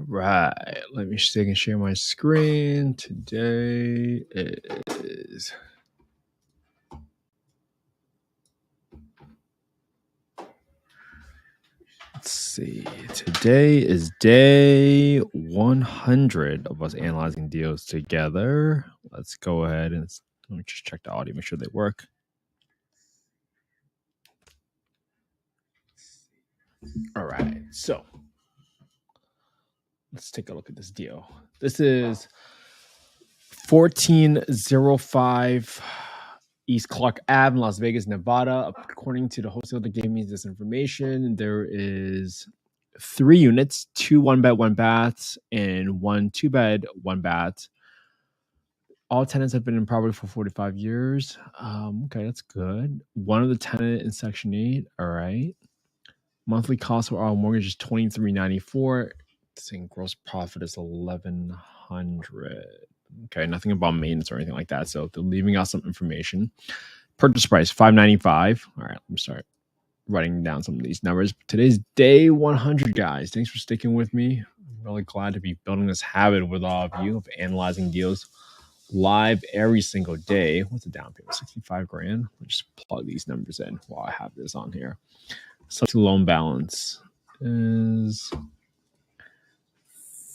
right, let me see if I can share my screen. Today is let's see. Today is day 100 of us analyzing deals together. Let's go ahead and let me just check the audio, make sure they work. All right, so let's take a look at this deal. This is 1405 East Clark Ave in Las Vegas, Nevada. According to the wholesaler that gave me this information, there is 3 units, 2 1-bed, 1 baths, and 1 2-bed, 1 bath. All tenants have been in property for 45 years. Okay, that's good. One of the tenant in Section 8. All right. Monthly cost for our mortgage is $23.94. Saying gross profit is $1,100. Okay, nothing about maintenance or anything like that. So they're leaving out some information. Purchase price $595. All right, let me start writing down some of these numbers. Today's day 100, guys. Thanks for sticking with me. I'm really glad to be building this habit with all of you of analyzing deals live every single day. What's the down payment? 65 grand. Let's just plug these numbers in while I have this on here. So loan balance is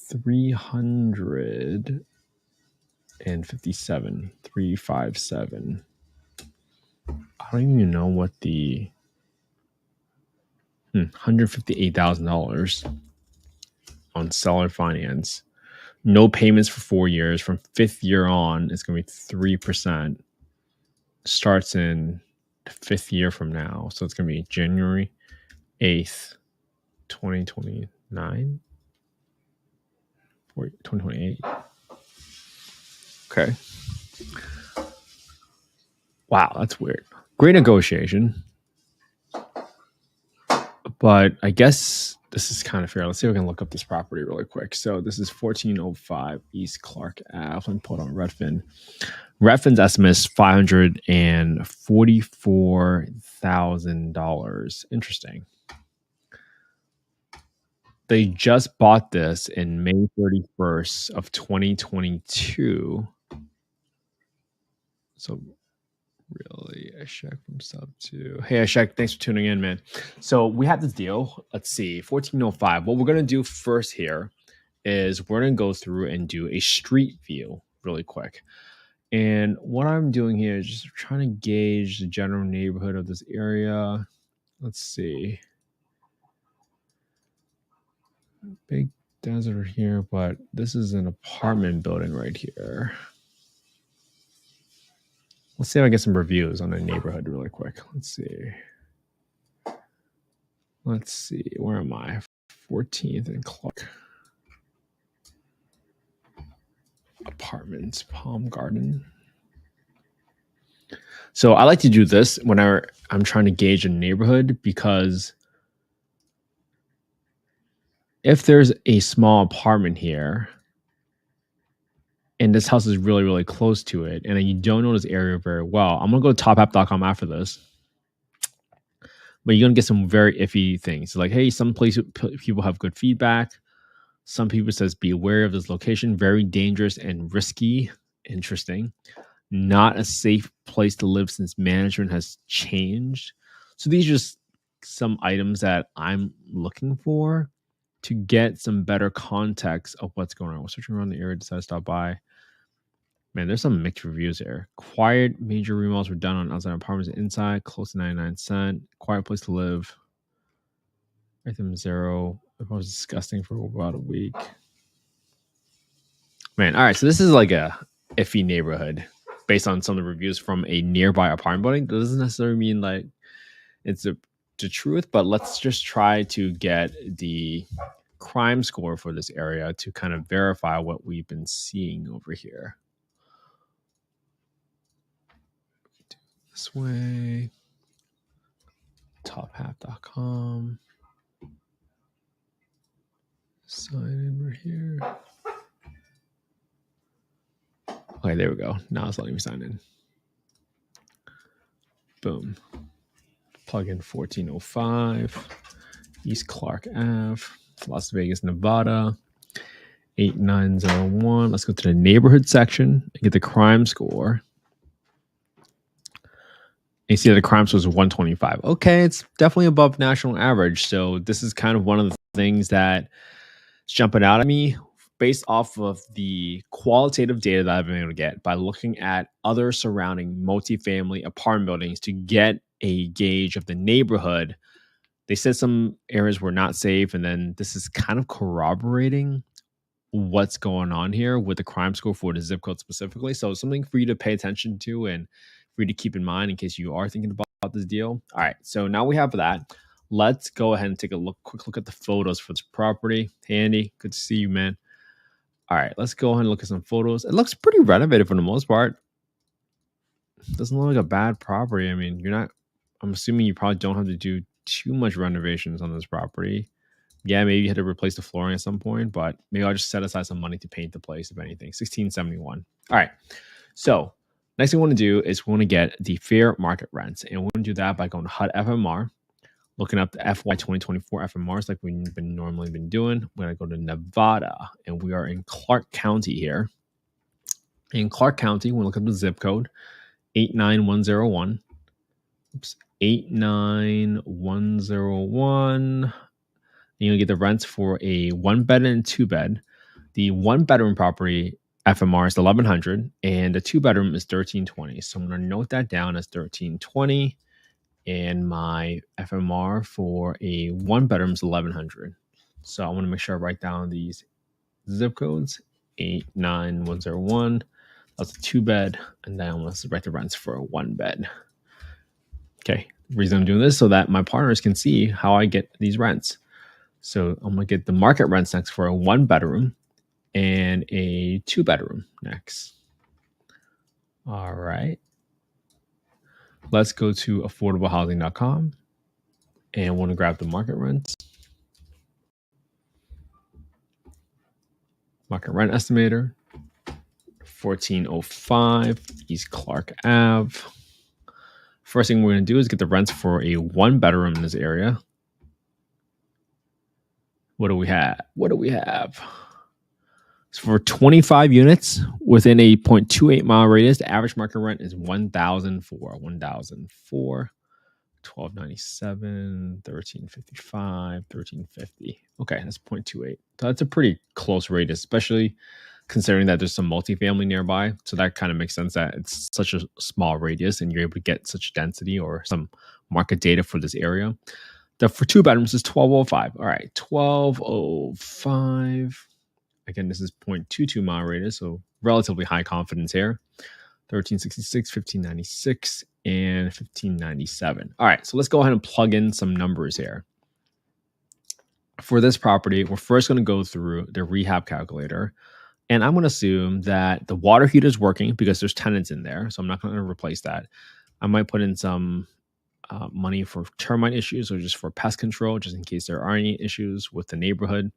357. I don't even know what the $158,000 on seller finance. No payments for 4 years. From 5th year on, it's going to be 3%. Starts in the 5th year from now. So it's going to be January 8th, 2029 or 2028. Okay. Wow, that's weird. Great negotiation. But I guess this is kind of fair. Let's see if we can look up this property really quick. So this is 1405 East Clark Ave. Let me pull it on Redfin. Redfin's estimate is $544,000. Interesting. They just bought this in May 31st of 2022. So really, Ashek from subto. Hey, Ashek, thanks for tuning in, man. So we have this deal. Let's see, 1405. What we're going to do first here is we're going to go through and do a street view really quick. And what I'm doing here is just trying to gauge the general neighborhood of this area. Let's see. Big desert here, but this is an apartment building right here. Let's see if I get some reviews on the neighborhood really quick. Let's see. Where am I? 14th and Clark. Apartments, Palm Garden. So I like to do this whenever I'm trying to gauge a neighborhood, because if there's a small apartment here and this house is really, really close to it, and you don't know this area very well, I'm going to go to topapp.com after this. But you're going to get some very iffy things. Like, hey, some places people have good feedback. Some people says, be aware of this location. Very dangerous and risky. Interesting. Not a safe place to live since management has changed. So these are just some items that I'm looking for to get some better context of what's going on. We're searching around the area, decided to stop by. Man, there's some mixed reviews here. Quiet, major remodels were done on outside apartments and inside, close to 99 cents. Quiet place to live. Item 0. It was disgusting for about a week. Man, all right. So this is like a iffy neighborhood based on some of the reviews from a nearby apartment building. That doesn't necessarily mean like it's the truth, but let's just try to get the crime score for this area to kind of verify what we've been seeing over here. This way, tophalf.com. Sign in right here. Okay, there we go. Now it's letting me sign in. Boom. Plug in 1405 East Clark Ave, Las Vegas, Nevada. 8901. Let's go to the neighborhood section and get the crime score. You see that the crime score was 125. Okay, it's definitely above national average. So this is kind of one of the things that is jumping out at me based off of the qualitative data that I've been able to get by looking at other surrounding multifamily apartment buildings to get a gauge of the neighborhood. They said some areas were not safe, and then this is kind of corroborating what's going on here with the crime score for the zip code specifically. So something for you to pay attention to and for you to keep in mind in case you are thinking about this deal. All right, so now we have that. Let's go ahead and take a quick look at the photos for this property. Andy, good to see you, man. All right, let's go ahead and look at some photos. It looks pretty renovated for the most part. It doesn't look like a bad property. I mean, I'm assuming you probably don't have to do too much renovations on this property. Yeah, maybe you had to replace the flooring at some point, but maybe I'll just set aside some money to paint the place, if anything. 1671. All right. So next thing we want to do is we want to get the fair market rents. And we're going to do that by going to HUD FMR, looking up the FY 2024 FMRs like we've normally been doing. We're going to go to Nevada, and we are in Clark County here. In Clark County, we'll look up the zip code, 89101. Oops, 89101. You get the rents for a 1-bed and 2-bed. The 1-bedroom property FMR is 1100 and the 2-bedroom is 1320. So I'm going to note that down as 1320, and my FMR for a 1-bedroom is 1100. So I want to make sure I write down these zip codes. 89101. That's a 2-bed, and then I'm going to write the rents for a 1-bed. Okay, the reason I'm doing this is so that my partners can see how I get these rents. So I'm going to get the market rents next for a 1-bedroom and a 2-bedroom next. All right. Let's go to affordablehousing.com and want to grab the market rents. Market rent estimator, 1405 East Clark Ave. First thing we're going to do is get the rents for a 1-bedroom in this area. What do we have? So for 25 units within a 0.28 mile radius, the average market rent is 1,004. 1297, 1355, 1350. Okay, that's 0.28. So that's a pretty close radius, especially considering that there's some multifamily nearby. So that kind of makes sense that it's such a small radius and you're able to get such density or some market data for this area. For 2 bedrooms is 1205. All right, 1205. Again, this is 0.22 mile radius, so relatively high confidence here. 1366, 1596, and 1597. All right, so let's go ahead and plug in some numbers here. For this property, we're first going to go through the rehab calculator, and I'm going to assume that the water heater is working because there's tenants in there, so I'm not going to replace that. I might put in some money for termite issues or just for pest control, just in case there are any issues with the neighborhood.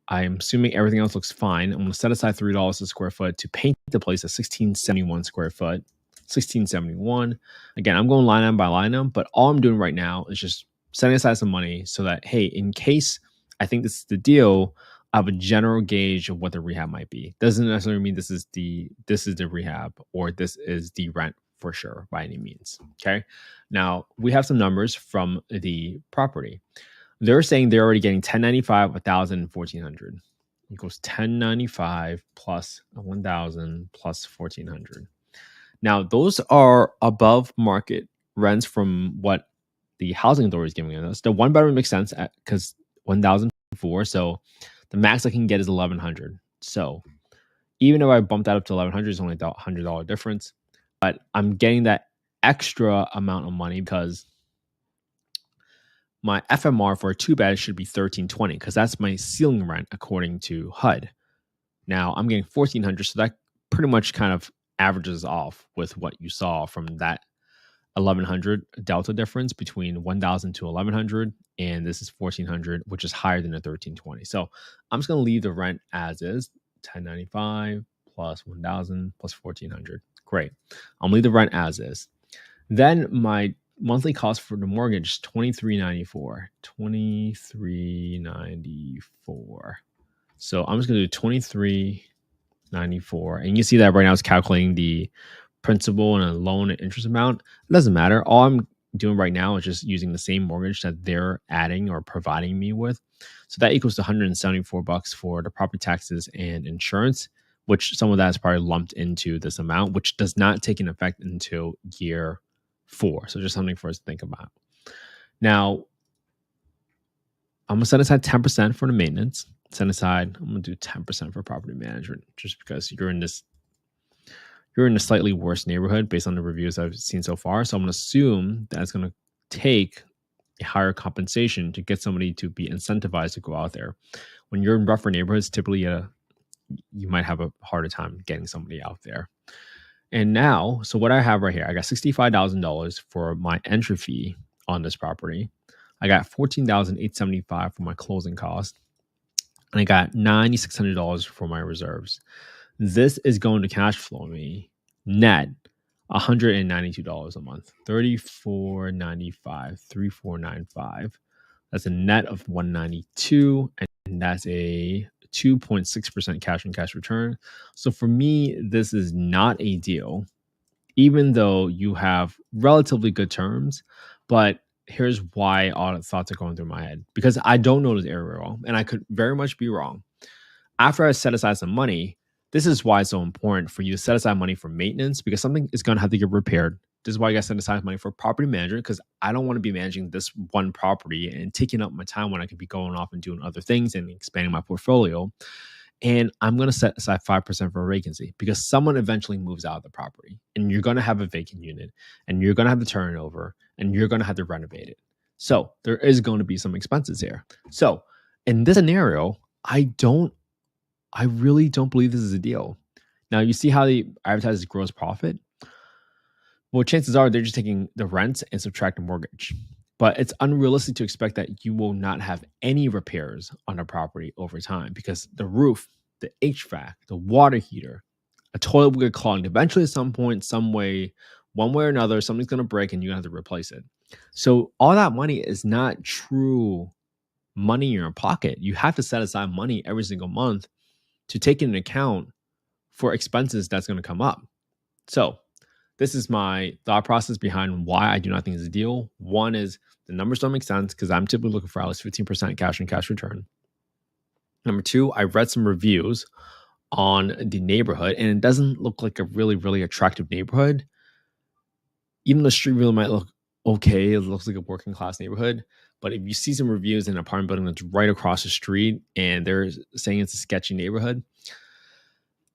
I'm assuming everything else looks fine. I'm going to set aside $3 a square foot to paint the place at 1671 square foot. 1671. Again, I'm going line item by line item, but all I'm doing right now is just setting aside some money so that, hey, in case I think this is the deal, I have a general gauge of what the rehab might be. Doesn't necessarily mean this is the rehab or this is the rent for sure by any means. Okay. Now we have some numbers from the property. They're saying they're already getting 1095, 1,000, and 1,400. Equals 1095 plus 1,000 plus 1,400. Now, those are above market rents from what the housing authority is giving us. The 1-bedroom makes sense because 1,004. So the max I can get is 1,100. So even if I bump that up to 1,100, it's only a $100 difference. But I'm getting that extra amount of money because my FMR for a 2-bed should be 1,320 because that's my ceiling rent according to HUD. Now I'm getting 1,400, so that pretty much kind of averages off with what you saw from that 1,100 delta difference between 1,000 to 1,100, and this is 1,400, which is higher than the 1,320. So I'm just going to leave the rent as is, 1095 plus 1,000 plus 1,400. Great. I'll leave the rent as is. Then my monthly cost for the mortgage is $2,394. $2,394. So I'm just going to do 23.94, and you see that right now it's calculating the principal and a loan and interest amount. It doesn't matter. All I'm doing right now is just using the same mortgage that they're adding or providing me with. So that equals to $174 for the property taxes and insurance, which some of that is probably lumped into this amount, which does not take in effect until year 4. So just something for us to think about. Now, I'm going to set aside 10% for the maintenance. I'm going to do 10% for property management, just because you're in a slightly worse neighborhood based on the reviews I've seen so far. So I'm going to assume that it's going to take a higher compensation to get somebody to be incentivized to go out there. When you're in rougher neighborhoods, typically you might have a harder time getting somebody out there. And now, so what I have right here, I got $65,000 for my entry fee on this property. I got $14,875 for my closing cost. And I got $9,600 for my reserves. This is going to cash flow me net $192 a month, $34.95, $34.95. That's a net of $192, and that's a 2.6% cash on cash return. So for me, this is not a deal, even though you have relatively good terms. But here's why all the thoughts are going through my head, because I don't know this area well, and I could very much be wrong. After I set aside some money, this is why it's so important for you to set aside money for maintenance, because something is going to have to get repaired. This is why you got to set aside money for property management, because I don't want to be managing this one property and taking up my time when I could be going off and doing other things and expanding my portfolio. And I'm going to set aside 5% for a vacancy, because someone eventually moves out of the property, and you're going to have a vacant unit, and you're going to have the turnover, and you're going to have to renovate it. So there is going to be some expenses here. So in this scenario, I really don't believe this is a deal. Now, you see how they advertise gross profit? Well, chances are they're just taking the rent and subtract the mortgage. But it's unrealistic to expect that you will not have any repairs on a property over time, because the roof, the HVAC, the water heater, a toilet will get clogged. Eventually, at some point, some way, one way or another, something's going to break and you're going to have to replace it. So all that money is not true money in your pocket. You have to set aside money every single month to take into account for expenses that's going to come up. So this is my thought process behind why I do not think it's a deal. One is the numbers don't make sense, because I'm typically looking for at least 15% cash on cash return. Number two, I read some reviews on the neighborhood, and it doesn't look like a really, really attractive neighborhood. Even the street really might look okay. It looks like a working class neighborhood. But if you see some reviews in an apartment building that's right across the street and they're saying it's a sketchy neighborhood,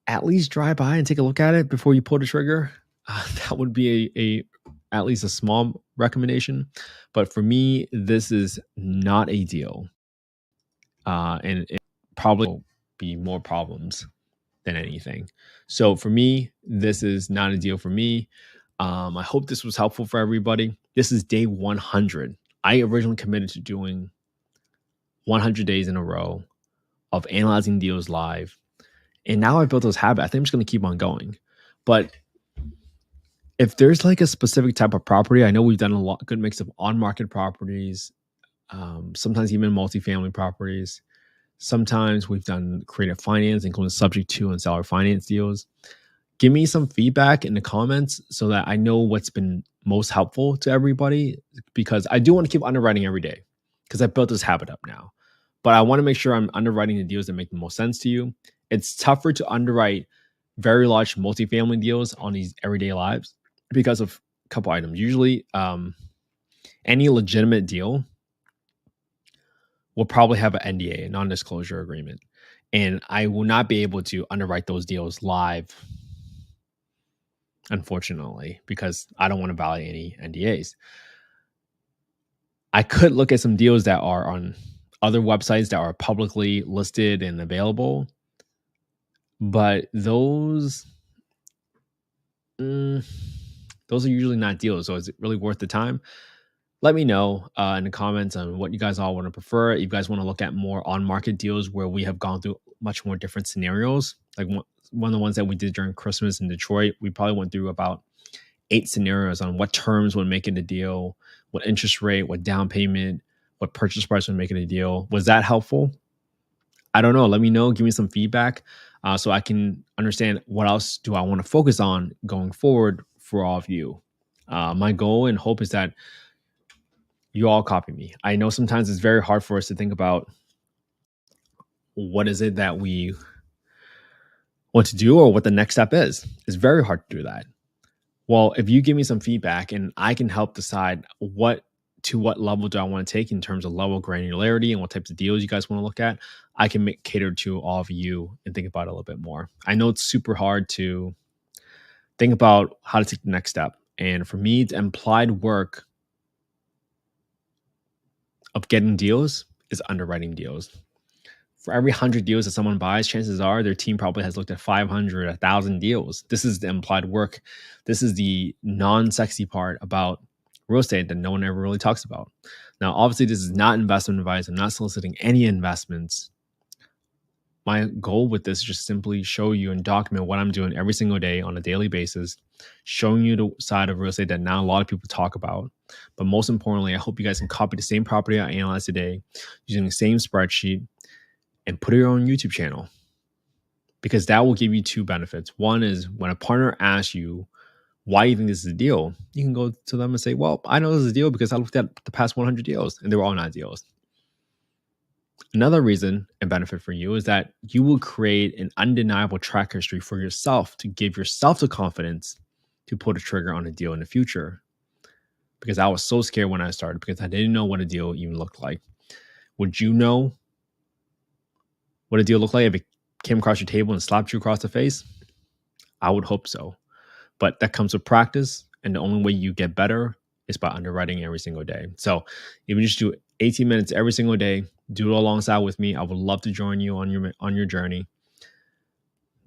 at least drive by and take a look at it before you pull the trigger. That would be at least a small recommendation. But for me, this is not a deal. And it probably will be more problems than anything. So for me, this is not a deal for me. I hope this was helpful for everybody. This is day 100. I originally committed to doing 100 days in a row of analyzing deals live. And now I've built those habits. I think I'm just going to keep on going. But if there's like a specific type of property, I know we've done a good mix of on-market properties, sometimes even multifamily properties. Sometimes we've done creative finance, including subject to and seller finance deals. Give me some feedback in the comments so that I know what's been most helpful to everybody, because I do want to keep underwriting every day, because I built this habit up now. But I want to make sure I'm underwriting the deals that make the most sense to you. It's tougher to underwrite very large multifamily deals on these everyday lives because of a couple items. Usually, any legitimate deal will probably have an NDA, a non-disclosure agreement. And I will not be able to underwrite those deals live, unfortunately, because I don't want to violate any NDAs. I could look at some deals that are on other websites that are publicly listed and available, but those are usually not deals. So is it really worth the time? Let me know in the comments on what you guys all want to prefer. If you guys want to look at more on-market deals where we have gone through much more different scenarios, like one of the ones that we did during Christmas in Detroit, we probably went through about 8 scenarios on what terms would make it a deal, what interest rate, what down payment, what purchase price would make it a deal. Was that helpful? I don't know. Let me know. Give me some feedback so I can understand what else do I want to focus on going forward for all of you. My goal and hope is that you all copy me. I know sometimes it's very hard for us to think about what is it that we want to do or what the next step is. It's very hard to do that. Well, if you give me some feedback and I can help decide what level do I want to take in terms of level granularity and what types of deals you guys want to look at, I can cater to all of you and think about it a little bit more. I know it's super hard to think about how to take the next step. And for me, the implied work of getting deals is underwriting deals. For every 100 deals that someone buys, chances are their team probably has looked at 500, 1,000 deals. This is the implied work. This is the non-sexy part about real estate that no one ever really talks about. Now, obviously, this is not investment advice. I'm not soliciting any investments. My goal with this is just simply show you and document what I'm doing every single day on a daily basis, showing you the side of real estate that not a lot of people talk about. But most importantly, I hope you guys can copy the same property I analyzed today using the same spreadsheet and put it on your own YouTube channel, because that will give you two benefits. One is when a partner asks you, why do you think this is a deal? You can go to them and say, well, I know this is a deal because I looked at the past 100 deals and they were all not deals. Another reason and benefit for you is that you will create an undeniable track history for yourself to give yourself the confidence to pull the trigger on a deal in the future. Because I was so scared when I started because I didn't know what a deal even looked like. Would you know what a deal looked like if it came across your table and slapped you across the face? I would hope so. But that comes with practice. And the only way you get better is by underwriting every single day. So if you just do 18 minutes every single day, do it alongside with me. I would love to join you on your journey.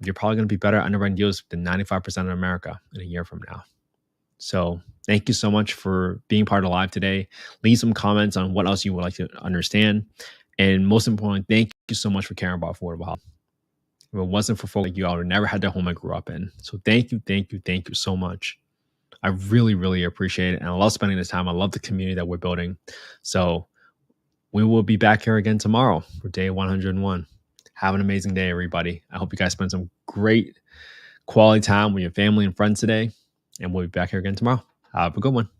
You're probably going to be better at underwriting deals than 95% of America in a year from now. So thank you so much for being part of the live today. Leave some comments on what else you would like to understand. And most importantly, thank you so much for caring about affordable housing. If it wasn't for folks like you, I would have never had the home I grew up in. So thank you so much. I really, really appreciate it. And I love spending this time. I love the community that we're building. So we will be back here again tomorrow for day 101. Have an amazing day, everybody. I hope you guys spend some great quality time with your family and friends today. And we'll be back here again tomorrow. Have a good one.